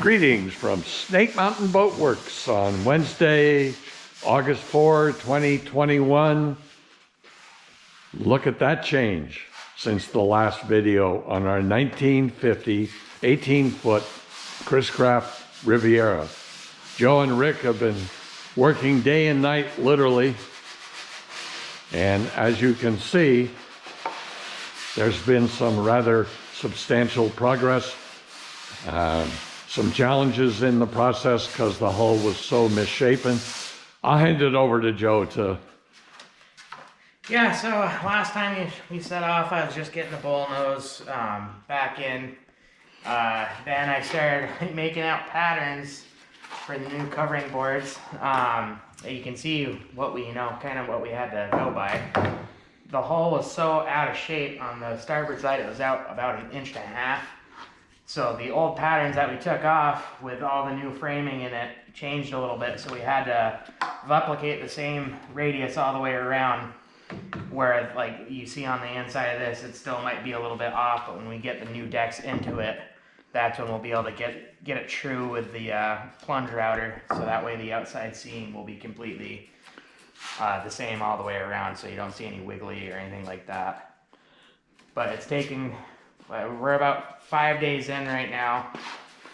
Greetings from Snake Mountain Boatworks on Wednesday, August 4, 2021. Look at that change since the last video on our 1950 18-foot Chris-Craft Riviera. Joe and Rick have been working day and night, literally. And as you can see, there's been some rather substantial progress. Some challenges in the process because the hull was so misshapen. I'll hand it over to Joe to... Yeah, so last time we set off, I was just getting the bull nose back in. Then I started making out patterns for the new covering boards. You can see what we, kind of what we had to go by. The hull was so out of shape on the starboard side, it was out about 1.5 inches. So the old patterns that we took off with all the new framing in it changed a little bit. So we had to replicate the same radius all the way around, where like you see on the inside of this, it still might be a little bit off, but when we get the new decks into it, that's when we'll be able to get it true with the plunge router. So that way the outside seam will be completely the same all the way around, so you don't see any wiggly or anything like that. But it's taking... We're about 5 days in right now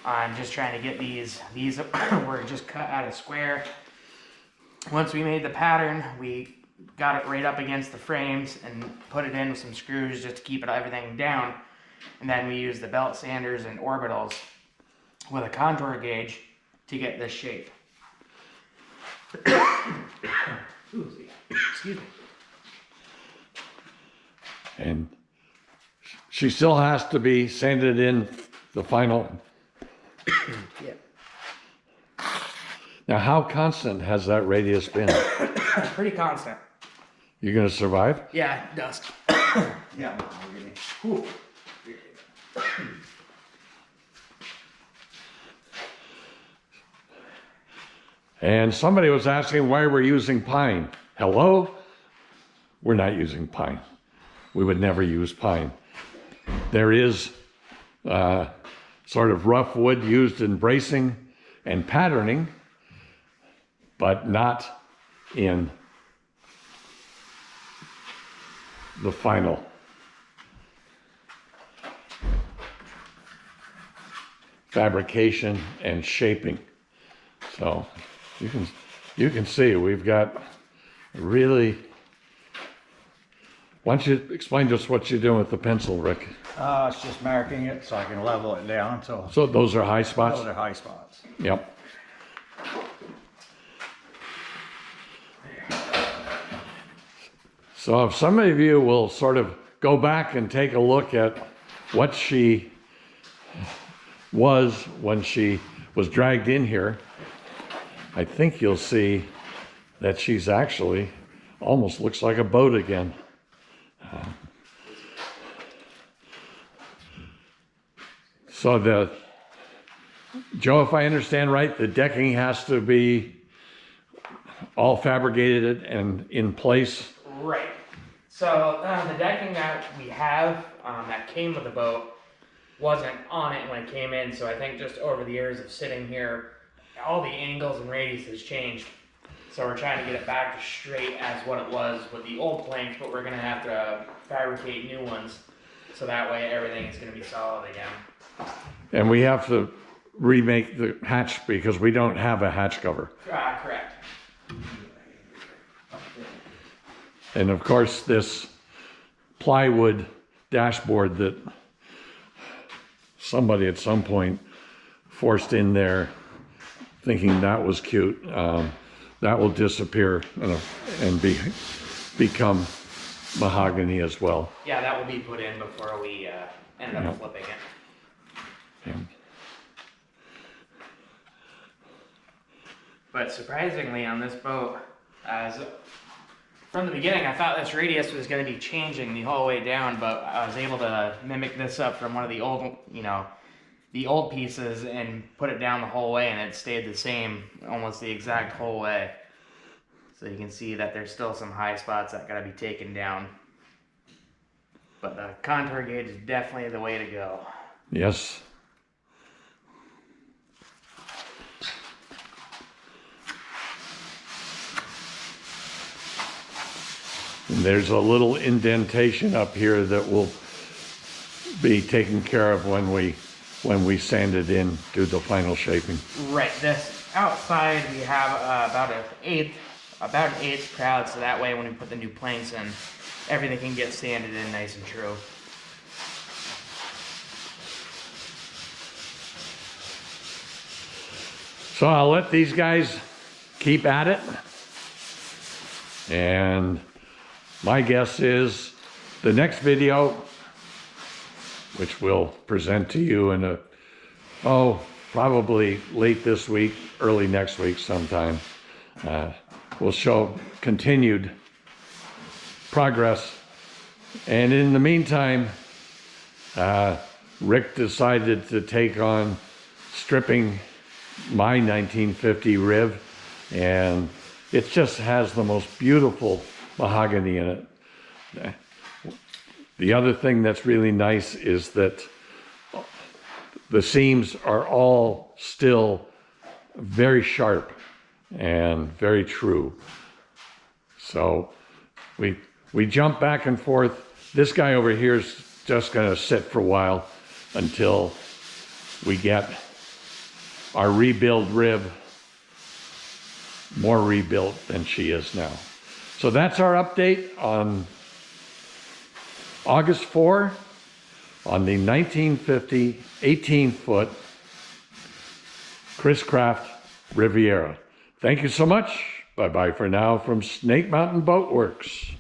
on just trying to get these were just cut out of square. Once we made the pattern, we got it right up against the frames and put it in with some screws just to keep everything down. And then we used the belt sanders and orbitals with a contour gauge to get this shape. Excuse me. And she still has to be sanded in the final. Yeah. Now, how constant has that radius been? Pretty constant. You gonna survive? Yeah, dust. Yeah. Whew. And somebody was asking why we're using pine. Hello? We're not using pine. We would never use pine. There is sort of rough wood used in bracing and patterning, but not in the final. Fabrication and shaping. So you can see we've got really... Why don't you explain to us what you're doing with the pencil, Rick? It's just marking it so I can level it down. So those are high spots? Those are high spots. Yep. So if some of you will sort of go back and take a look at what she was when she was dragged in here, I think you'll see that she's actually almost looks like a boat again. So Joe, if I understand right, the decking has to be all fabricated and in place. Right. So the decking that we have that came with the boat wasn't on it when it came in. So I think just over the years of sitting here, all the angles and radiuses changed. So we're trying to get it back to straight as what it was with the old planks, but we're going to have to fabricate new ones. So that way everything is going to be solid again. And we have to remake the hatch because we don't have a hatch cover. Correct. And of course this plywood dashboard that somebody at some point forced in there thinking that was cute, that will disappear and become mahogany as well. Yeah, that will be put in before we end up flipping it. Yeah. But surprisingly on this boat, from the beginning I thought this radius was going to be changing the whole way down, but I was able to mimic this up from one of the old, the old pieces and put it down the whole way, and it stayed the same almost the exact whole way. So you can see that there's still some high spots that got to be taken down. But the contour gauge is definitely the way to go. Yes. And there's a little indentation up here that will be taken care of when we sand it in, do the final shaping. Right, this outside we have about an eighth crowd, so that way when we put the new planks in, everything can get sanded in nice and true. So I'll let these guys keep at it. And my guess is the next video, which we'll present to you in probably late this week, early next week sometime, will show continued progress. And in the meantime, Rick decided to take on stripping my 1950 Riv, and it just has the most beautiful mahogany in it. The other thing that's really nice is that the seams are all still very sharp and very true. So we jump back and forth. This guy over here is just going to sit for a while until we get our rebuild Riv more rebuilt than she is now. So that's our update on August 4 on the 1950 18-foot Chris-Craft Riviera. Thank you so much. Bye-bye for now from Snake Mountain Boatworks.